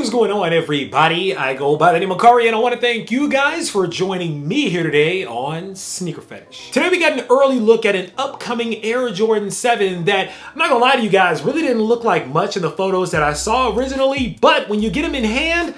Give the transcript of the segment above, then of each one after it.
What is going on, everybody? I go by the name of Kari, and I want to thank you guys for joining me here today on Sneaker Fetish. Today we got an early look at an upcoming Air Jordan 7 that, I'm not gonna lie to you guys, really didn't look like much in the photos that I saw originally, but when you get them in hand,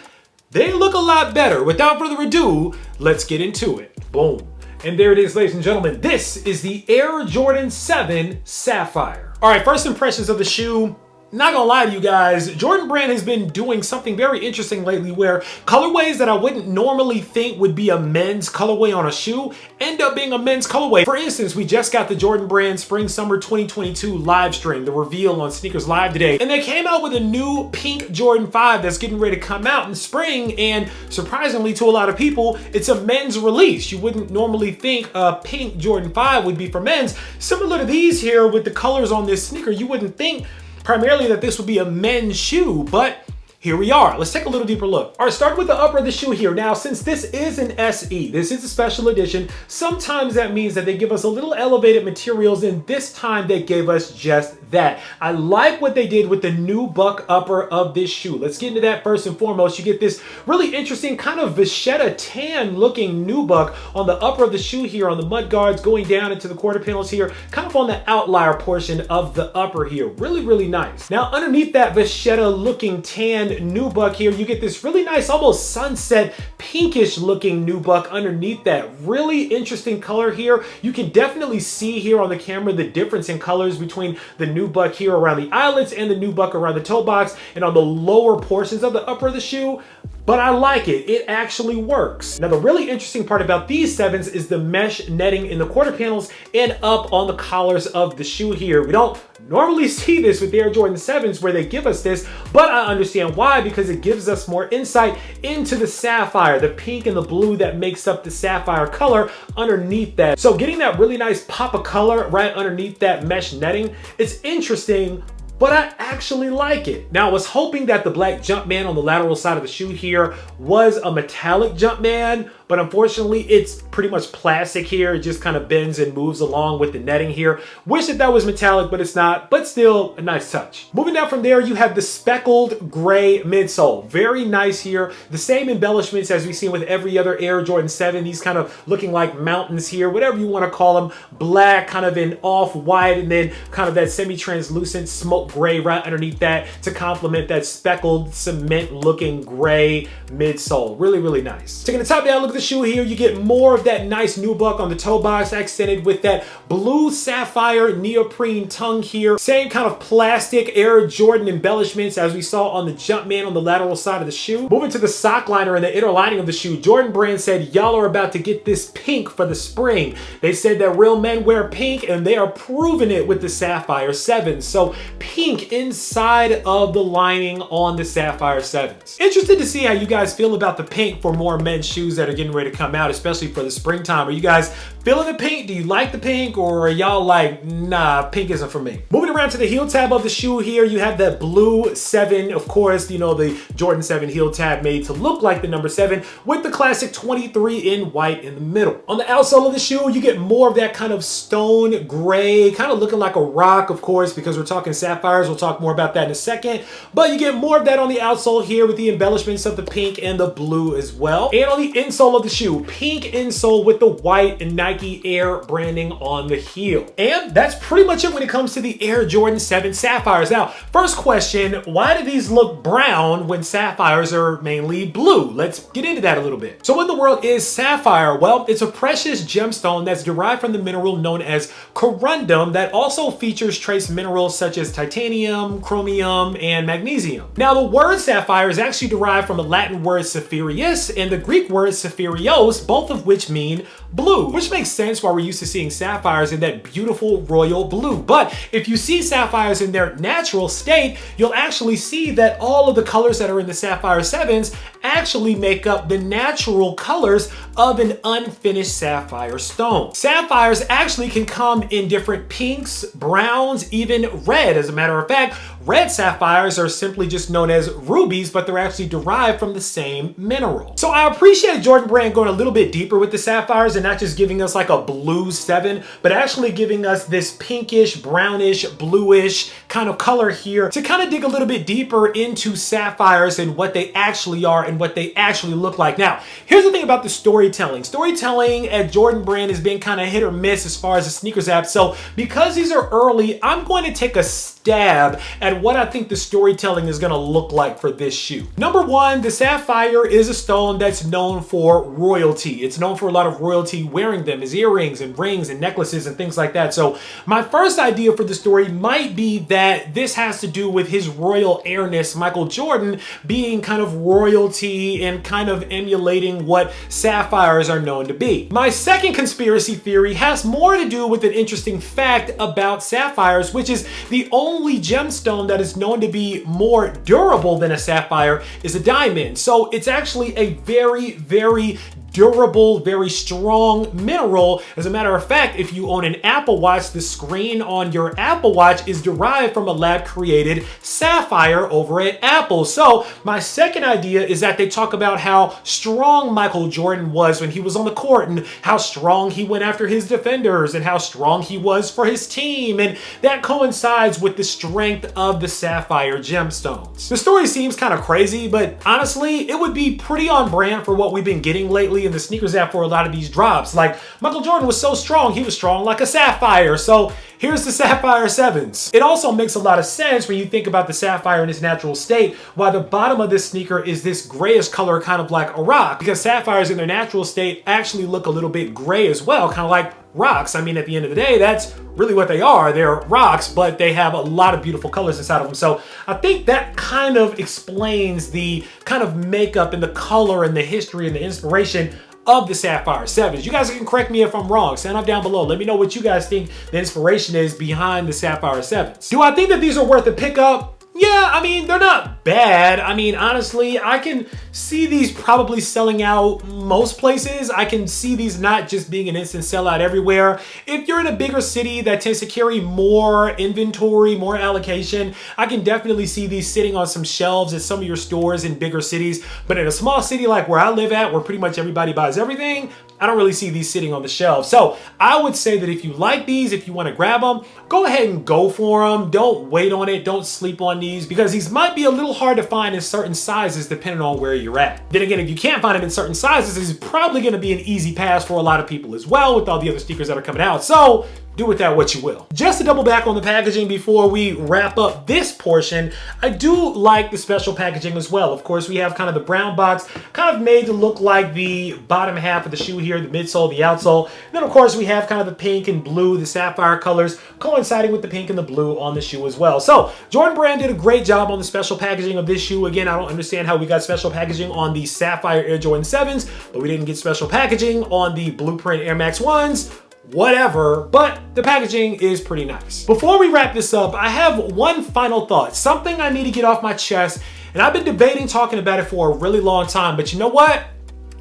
they look a lot better. Without further ado, let's get into it. Boom. And there it is, ladies and gentlemen. This is the Air Jordan 7 Sapphire. All right, first impressions of the shoe. Not gonna lie to you guys, Jordan Brand has been doing something very interesting lately where colorways that I wouldn't normally think would be a men's colorway on a shoe end up being a men's colorway. For instance, we just got the Jordan Brand Spring Summer 2022 live stream, the reveal on Sneakers Live today. And they came out with a new pink Jordan 5 that's getting ready to come out in spring, and surprisingly to a lot of people, it's a men's release. You wouldn't normally think a pink Jordan 5 would be for men's. Similar to these here with the colors on this sneaker, you wouldn't think primarily that this would be a men's shoe, but here we are. Let's take a little deeper look. All right, start with the upper of the shoe here. Now, since this is an SE, this is a special edition, sometimes that means that they give us a little elevated materials, and this time they gave us just that. I like what they did with the nubuck upper of this shoe. Let's get into that first and foremost. You get this really interesting kind of vachetta tan looking nubuck on the upper of the shoe here on the mud guards going down into the quarter panels here, kind of on the outlier portion of the upper here. Really, really nice. Now, underneath that vachetta looking tan nubuck here, you get this really nice, almost sunset pinkish looking nubuck underneath that. Really interesting color here. You can definitely see here on the camera the difference in colors between the nubuck here around the eyelets and the nubuck around the toe box and on the lower portions of the upper of the shoe. But I like it. It actually works. Now, the really interesting part about these 7s is the mesh netting in the quarter panels and up on the collars of the shoe here. We don't normally see this with the Air Jordan 7s where they give us this, but I understand why, because it gives us more insight into the sapphire, the pink and the blue that makes up the sapphire color underneath that. So getting that really nice pop of color right underneath that mesh netting, it's interesting, but I actually like it. Now, I was hoping that the black Jumpman on the lateral side of the shoe here was a metallic Jumpman, but unfortunately it's pretty much plastic here. It just kind of bends and moves along with the netting here. Wish that was metallic, but it's not, but still a nice touch. Moving down from there, you have the speckled gray midsole. Very nice here. The same embellishments as we've seen with every other Air Jordan 7, these kind of looking like mountains here, whatever you want to call them. Black, kind of an off-white, and then kind of that semi-translucent smoke gray right underneath that to complement that speckled cement looking gray midsole. Really, really nice. Taking the top down, look at the shoe here, you get more of that nice nubuck on the toe box accented with that blue sapphire neoprene tongue here. Same kind of plastic Air Jordan embellishments as we saw on the Jumpman on the lateral side of the shoe. Moving to the sock liner and the inner lining of the shoe, Jordan Brand said y'all are about to get this pink for the spring. They said that real men wear pink, and they are proving it with the Sapphire 7. So pink inside of the lining on the Sapphire 7s. Interested to see how you guys feel about the pink for more men's shoes that are getting ready to come out, especially for the springtime. Are you guys feeling the pink? Do you like the pink, or are y'all like, nah, pink isn't for me? Moving around to the heel tab of the shoe here, you have that blue 7, of course, you know, the Jordan 7 heel tab made to look like the number 7 with the classic 23 in white in the middle. On the outsole of the shoe, you get more of that kind of stone gray, kind of looking like a rock, of course, because we're talking sapphires. We'll talk more about that in a second, but you get more of that on the outsole here with the embellishments of the pink and the blue as well. And on the insole of the shoe, pink insole with the white and Nike Air branding on the heel. And that's pretty much it when it comes to the Air Jordan 7 Sapphires. Now, first question, why do these look brown when sapphires are mainly blue? Let's get into that a little bit. So what in the world is sapphire? Well, it's a precious gemstone that's derived from the mineral known as corundum that also features trace minerals such as titanium, chromium, and magnesium. Now, the word sapphire is actually derived from the Latin word sapphirius and the Greek word sapphirios, both of which mean blue, which makes sense why we're used to seeing sapphires in that beautiful royal blue. But if you see sapphires in their natural state, you'll actually see that all of the colors that are in the Sapphire 7s actually make up the natural colors of an unfinished sapphire stone. Sapphires actually can come in different pinks, browns, even red. As a matter of fact, red sapphires are simply just known as rubies, but they're actually derived from the same mineral. So I appreciate Jordan Brand going a little bit deeper with the sapphires and and not just giving us like a blue 7, but actually giving us this pinkish, brownish, bluish kind of color here to kind of dig a little bit deeper into sapphires and what they actually are and what they actually look like. Now, here's the thing about the storytelling. Storytelling at Jordan Brand has been kind of hit or miss as far as the sneakers app. So because these are early, I'm going to take a stab at what I think the storytelling is going to look like for this shoe. Number one, the Sapphire is a stone that's known for royalty. It's known for a lot of royalty wearing them as earrings and rings and necklaces and things like that. So my first idea for the story might be that this has to do with his royal heirness, Michael Jordan, being kind of royalty and kind of emulating what sapphires are known to be. My second conspiracy theory has more to do with an interesting fact about sapphires, which is the only gemstone that is known to be more durable than a sapphire is a diamond. So it's actually a very, very durable, very strong mineral. As a matter of fact, if you own an Apple Watch, the screen on your Apple Watch is derived from a lab-created sapphire over at Apple. So my second idea is that they talk about how strong Michael Jordan was when he was on the court and how strong he went after his defenders and how strong he was for his team. And that coincides with the strength of the sapphire gemstones. The story seems kind of crazy, but honestly, it would be pretty on brand for what we've been getting lately in the sneakers app for a lot of these drops. Like Michael Jordan was so strong, he was strong like a sapphire. So here's the Sapphire 7s. It also makes a lot of sense when you think about the sapphire in its natural state, why the bottom of this sneaker is this grayish color, kind of like a rock, because sapphires in their natural state actually look a little bit gray as well, kind of like rocks. I mean, at the end of the day, that's really what they are. They're rocks, but they have a lot of beautiful colors inside of them. So I think that kind of explains the kind of makeup and the color and the history and the inspiration of the Sapphire 7s. You guys can correct me if I'm wrong. Stand up down below. Let me know what you guys think the inspiration is behind the Sapphire 7s. Do I think that these are worth a pickup? Yeah, I mean, they're not bad. I mean, honestly, I can see these probably selling out most places. I can see these not just being an instant sellout everywhere. If you're in a bigger city that tends to carry more inventory, more allocation, I can definitely see these sitting on some shelves at some of your stores in bigger cities. But in a small city like where I live at, where pretty much everybody buys everything, I don't really see these sitting on the shelves. So I would say that if you like these, if you want to grab them, go ahead and go for them. Don't wait on it. Don't sleep on these, because these might be a little hard to find in certain sizes depending on where you're at. Then again, if you can't find them in certain sizes, this is probably going to be an easy pass for a lot of people as well with all the other sneakers that are coming out. So do with that what you will. Just to double back on the packaging before we wrap up this portion, I do like the special packaging as well. Of course, we have kind of the brown box, kind of made to look like the bottom half of the shoe here, the midsole, the outsole. And then of course we have kind of the pink and blue, the sapphire colors coinciding with the pink and the blue on the shoe as well. So Jordan Brand did a great job on the special packaging of this shoe. Again, I don't understand how we got special packaging on the Sapphire Air Jordan 7s, but we didn't get special packaging on the Blueprint Air Max 1s. Whatever, but the packaging is pretty nice. Before we wrap this up, I have one final thought, something I need to get off my chest, and I've been debating talking about it for a really long time, but you know what?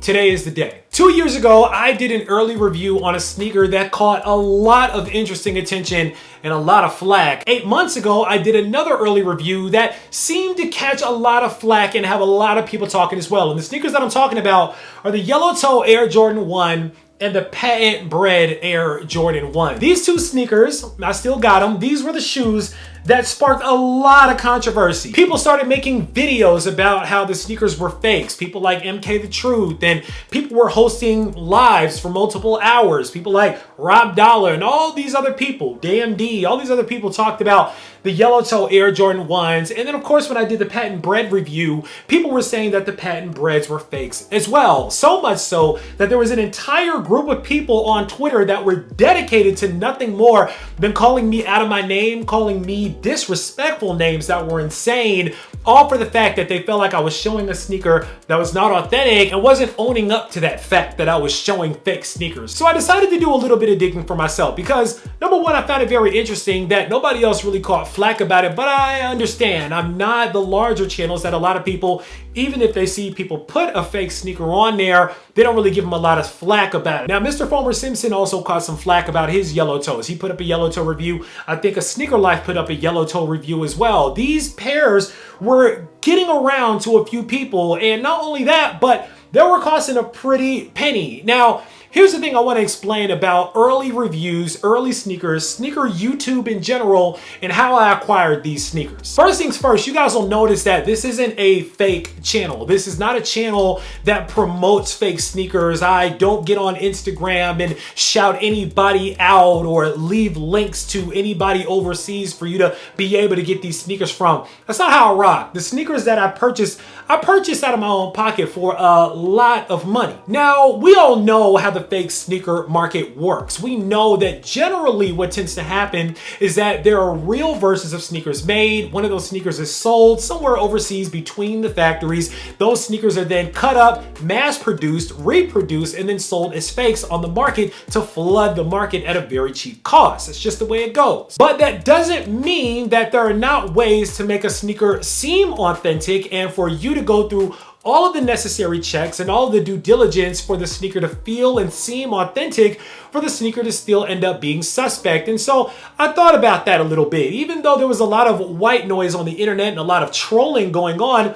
Today is the day. 2 years ago, I did an early review on a sneaker that caught a lot of interesting attention and a lot of flack. 8 months ago, I did another early review that seemed to catch a lot of flack and have a lot of people talking as well. And the sneakers that I'm talking about are the Yellow Toe Air Jordan 1 and the patent bred Air Jordan 1. These two sneakers, I still got them. These were the shoes that sparked a lot of controversy. People started making videos about how the sneakers were fakes. People like MK The Truth, and people were hosting lives for multiple hours. People like Rob Dollar and all these other people, DMD, all these other people talked about the Yellow Toe Air Jordan 1s. And then of course, when I did the patent bred review, people were saying that the patent breds were fakes as well. So much so that there was an entire group of people on Twitter that were dedicated to nothing more than calling me out of my name, calling me disrespectful names that were insane, all for the fact that they felt like I was showing a sneaker that was not authentic and wasn't owning up to that fact that I was showing fake sneakers. So I decided to do a little bit of digging for myself because, number one, I found it very interesting that nobody else really caught flack about it, but I understand. I'm not the larger channels that a lot of people, even if they see people put a fake sneaker on there, they don't really give them a lot of flack about it. Now, Mr. Fomer Simpson also caught some flack about his yellow toes. He put up a yellow toe review. I think a Sneaker Life put up a yellow toe review as well. These pairs were getting around to a few people, and not only that, but they were costing a pretty penny. Now, here's the thing I want to explain about early reviews, early sneakers, sneaker YouTube in general, and how I acquired these sneakers. First things first, you guys will notice that this isn't a fake channel. This is not a channel that promotes fake sneakers. I don't get on Instagram and shout anybody out or leave links to anybody overseas for you to be able to get these sneakers from. That's not how I rock. The sneakers that I purchased out of my own pocket for a lot of money. Now, we all know how the fake sneaker market works. We know that generally what tends to happen is that there are real versions of sneakers made. One of those sneakers is sold somewhere overseas between the factories. Those sneakers are then cut up, mass produced, reproduced, and then sold as fakes on the market to flood the market at a very cheap cost. It's just the way it goes. But that doesn't mean that there are not ways to make a sneaker seem authentic and for you to go through all of the necessary checks and all of the due diligence for the sneaker to feel and seem authentic, for the sneaker to still end up being suspect. And so I thought about that a little bit. Even though there was a lot of white noise on the internet and a lot of trolling going on,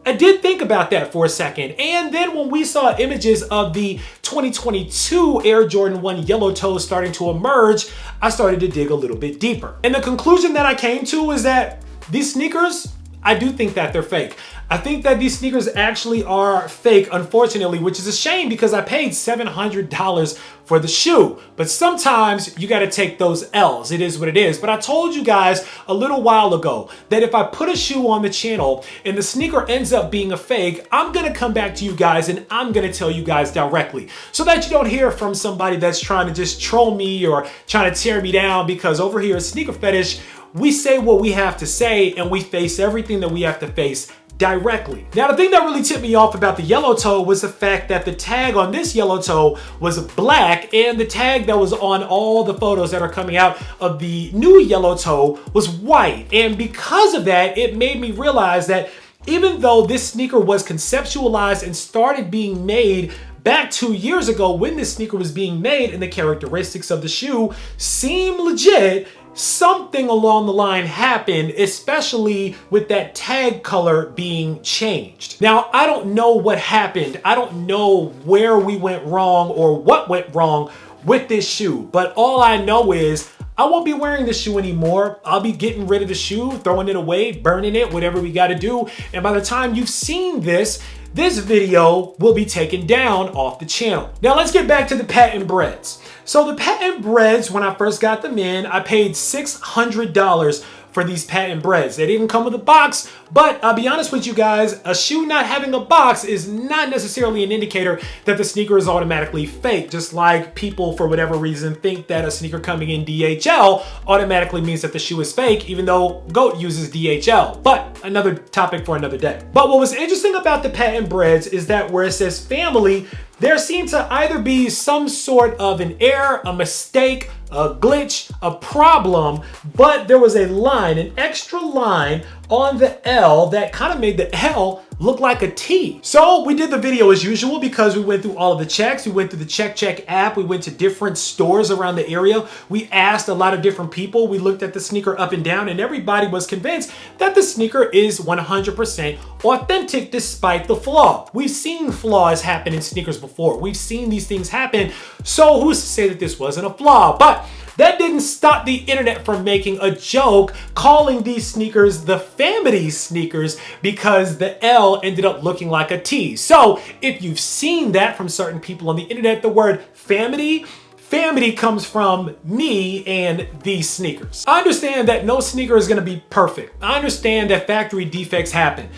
I did think about that for a second. And then when we saw images of the 2022 Air Jordan 1 yellow toes starting to emerge, I started to dig a little bit deeper. And the conclusion that I came to is that these sneakers, I do think that they're fake. I think that these sneakers actually are fake, unfortunately, which is a shame because I paid $700 for the shoe. But sometimes you gotta take those L's. It is what it is. But I told you guys a little while ago that if I put a shoe on the channel and the sneaker ends up being a fake, I'm gonna come back to you guys and I'm gonna tell you guys directly so that you don't hear from somebody that's trying to just troll me or trying to tear me down, because over here at Sneaker Fetish, we say what we have to say and we face everything that we have to face directly. Now, the thing that really tipped me off about the yellow toe was the fact that the tag on this yellow toe was black and the tag that was on all the photos that are coming out of the new yellow toe was white. And because of that, it made me realize that even though this sneaker was conceptualized and started being made back 2 years ago when this sneaker was being made and the characteristics of the shoe seem legit, something along the line happened, especially with that tag color being changed. Now, I don't know what happened. I don't know where we went wrong or what went wrong with this shoe, but all I know is I won't be wearing this shoe anymore. I'll be getting rid of the shoe, throwing it away, burning it, whatever we got to do. And by the time you've seen this video will be taken down off the channel. Now let's get back to the patent breads. So the patent breads, when I first got them in, I paid $600 for these patent breads. They didn't come with a box, but I'll be honest with you guys, a shoe not having a box is not necessarily an indicator that the sneaker is automatically fake. Just like people, for whatever reason, think that a sneaker coming in DHL automatically means that the shoe is fake, even though GOAT uses DHL. But another topic for another day. But what was interesting about the patent breads is that where it says family, there seemed to either be some sort of an error, a mistake, a glitch, a problem, but there was a line, an extra line on the L that kind of made the L look like a T. So we did the video as usual because we went through all of the checks. We went through the Check app. We went to different stores around the area. We asked a lot of different people. We looked at the sneaker up and down and everybody was convinced that the sneaker is 100% authentic despite the flaw. We've seen flaws happen in sneakers before. We've seen these things happen. So who's to say that this wasn't a flaw? But that didn't stop the internet from making a joke calling these sneakers the FAMITY sneakers because the L ended up looking like a T. So if you've seen that from certain people on the internet, the word FAMITY comes from me and these sneakers. I understand that no sneaker is gonna be perfect. I understand that factory defects happen.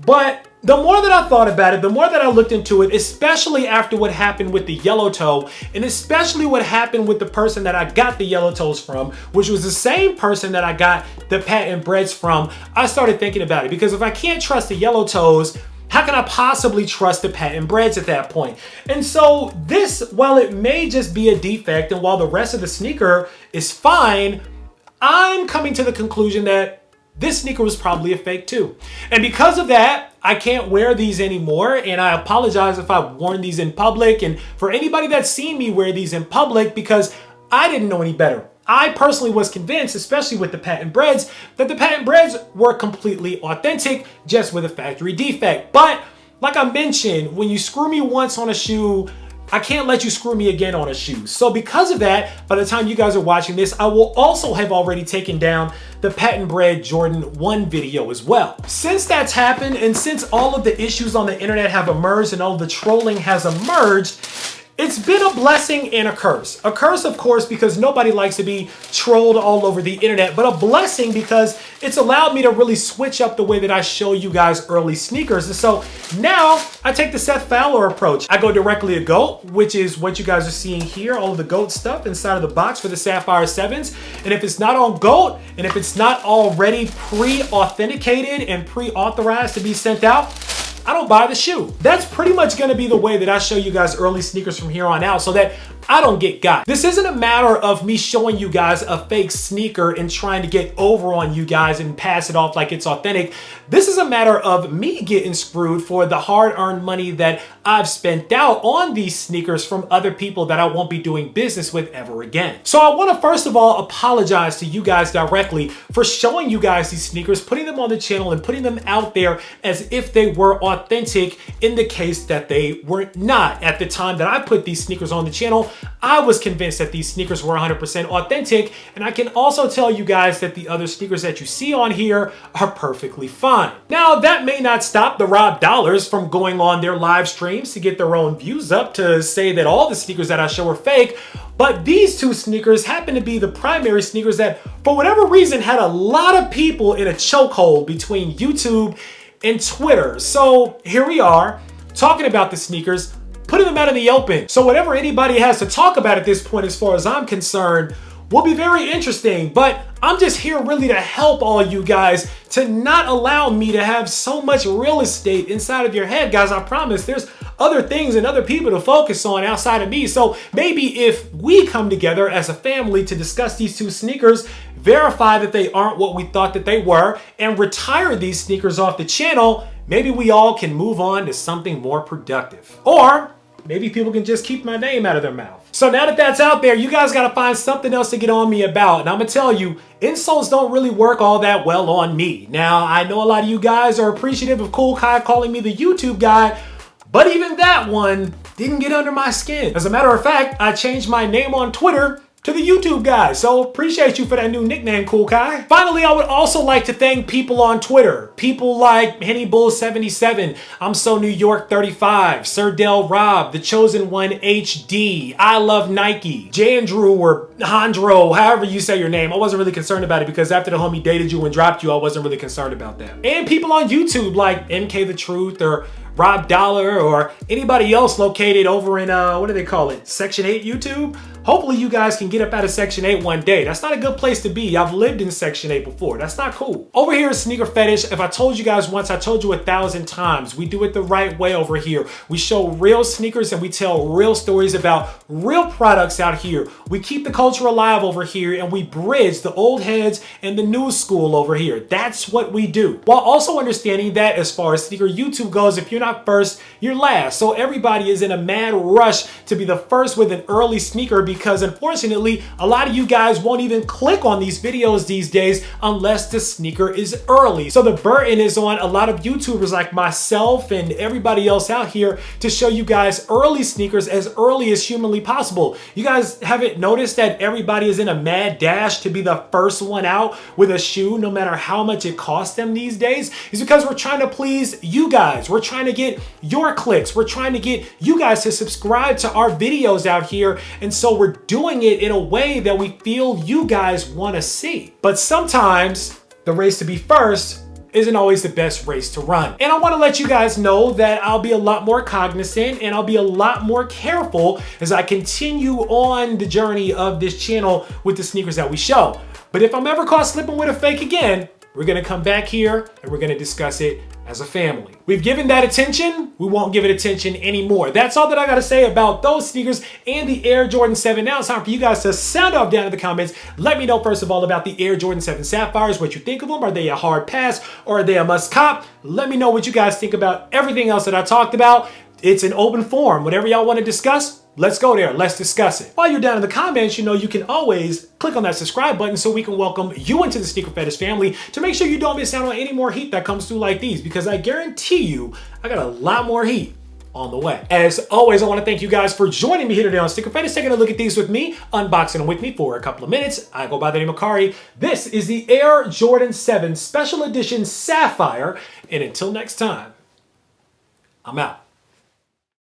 But the more that I thought about it, the more that I looked into it, especially after what happened with the yellow toe, and especially what happened with the person that I got the yellow toes from, which was the same person that I got the patent breads from, I started thinking about it. Because if I can't trust the yellow toes, how can I possibly trust the patent breads at that point? And so this, while it may just be a defect and while the rest of the sneaker is fine, I'm coming to the conclusion that this sneaker was probably a fake too. And because of that, I can't wear these anymore. And I apologize if I've worn these in public and for anybody that's seen me wear these in public, because I didn't know any better. I personally was convinced, especially with the patent breads, that the patent breads were completely authentic, just with a factory defect. But like I mentioned, when you screw me once on a shoe, I can't let you screw me again on a shoe. So because of that, by the time you guys are watching this, I will also have already taken down the patent bred Jordan 1 video as well. Since that's happened, and since all of the issues on the internet have emerged and all of the trolling has emerged, it's been a blessing and a curse. A curse, of course, because nobody likes to be trolled all over the internet, but a blessing because it's allowed me to really switch up the way that I show you guys early sneakers. And so now I take the Seth Fowler approach. I go directly to GOAT, which is what you guys are seeing here, all of the GOAT stuff inside of the box for the Sapphire 7s. And if it's not on GOAT, and if it's not already pre-authenticated and pre-authorized to be sent out, I don't buy the shoe. That's pretty much gonna be the way that I show you guys early sneakers from here on out so that I don't get got. This isn't a matter of me showing you guys a fake sneaker and trying to get over on you guys and pass it off like it's authentic. This is a matter of me getting screwed for the hard-earned money that I've spent out on these sneakers from other people that I won't be doing business with ever again. So I wanna first of all apologize to you guys directly for showing you guys these sneakers, putting them on the channel and putting them out there as if they were authentic in the case that they were not. At the time that I put these sneakers on the channel, I was convinced that these sneakers were 100% authentic, and I can also tell you guys that the other sneakers that you see on here are perfectly fine. Now, that may not stop the Rob Dollars from going on their live streams to get their own views up to say that all the sneakers that I show are fake, but these two sneakers happen to be the primary sneakers that, for whatever reason, had a lot of people in a chokehold between YouTube and Twitter. So here we are, talking about the sneakers, putting them out in the open. So whatever anybody has to talk about at this point, as far as I'm concerned, will be very interesting. But I'm just here really to help all you guys to not allow me to have so much real estate inside of your head, guys. I promise there's other things and other people to focus on outside of me. So maybe if we come together as a family to discuss these two sneakers, verify that they aren't what we thought that they were, and retire these sneakers off the channel, maybe we all can move on to something more productive. Or maybe people can just keep my name out of their mouth. So now that that's out there, you guys gotta find something else to get on me about. And I'm gonna tell you, insults don't really work all that well on me. Now, I know a lot of you guys are appreciative of Cool Kai calling me the YouTube guy, but even that one didn't get under my skin. As a matter of fact, I changed my name on Twitter to the YouTube guy, so appreciate you for that new nickname, Cool Kai. Finally, I would also like to thank people on Twitter. People like HennyBull77, I'm So New York 35, Sir Del Rob, The Chosen One HD, I Love Nike, Jandrew or Handro, however you say your name. I wasn't really concerned about it because after the homie dated you and dropped you, I wasn't really concerned about that. And people on YouTube like MK The Truth or Rob Dollar or anybody else located over in, what do they call it? Section 8 YouTube? Hopefully you guys can get up out of Section 8 one day. That's not a good place to be. I've lived in Section 8 before. That's not cool. Over here at Sneaker Fetish, if I told you guys once, I told you 1,000 times. We do it the right way over here. We show real sneakers and we tell real stories about real products out here. We keep the culture alive over here and we bridge the old heads and the new school over here. That's what we do. While also understanding that as far as sneaker YouTube goes, if you're not first, you're last. So everybody is in a mad rush to be the first with an early sneaker because unfortunately, a lot of you guys won't even click on these videos these days unless the sneaker is early. So the burden is on a lot of YouTubers like myself and everybody else out here to show you guys early sneakers as early as humanly possible. You guys haven't noticed that everybody is in a mad dash to be the first one out with a shoe, no matter how much it costs them these days? It's because we're trying to please you guys. We're trying to get your clicks. We're trying to get you guys to subscribe to our videos out here. And so we're doing it in a way that we feel you guys want to see. But sometimes the race to be first isn't always the best race to run. And I want to let you guys know that I'll be a lot more cognizant and I'll be a lot more careful as I continue on the journey of this channel with the sneakers that we show. But if I'm ever caught slipping with a fake again, we're gonna come back here and we're gonna discuss it as a family. We've given that attention, we won't give it attention anymore. That's all that I gotta say about those sneakers and the Air Jordan 7. Now it's time for you guys to sound off down in the comments. Let me know first of all about the Air Jordan 7 Sapphires, what you think of them. Are they a hard pass or are they a must cop? Let me know what you guys think about everything else that I talked about. It's an open forum. Whatever y'all wanna discuss, Let's go there. Let's discuss it. While you're down in the comments, you can always click on that subscribe button so we can welcome you into the Sneaker Fetish family to make sure you don't miss out on any more heat that comes through like these, because I guarantee you, I got a lot more heat on the way. As always, I want to thank you guys for joining me here today on Sneaker Fetish, taking a look at these with me, unboxing them with me for a couple of minutes. I go by the name of Kari. This is the Air Jordan 7 Special Edition Sapphire, and until next time, I'm out.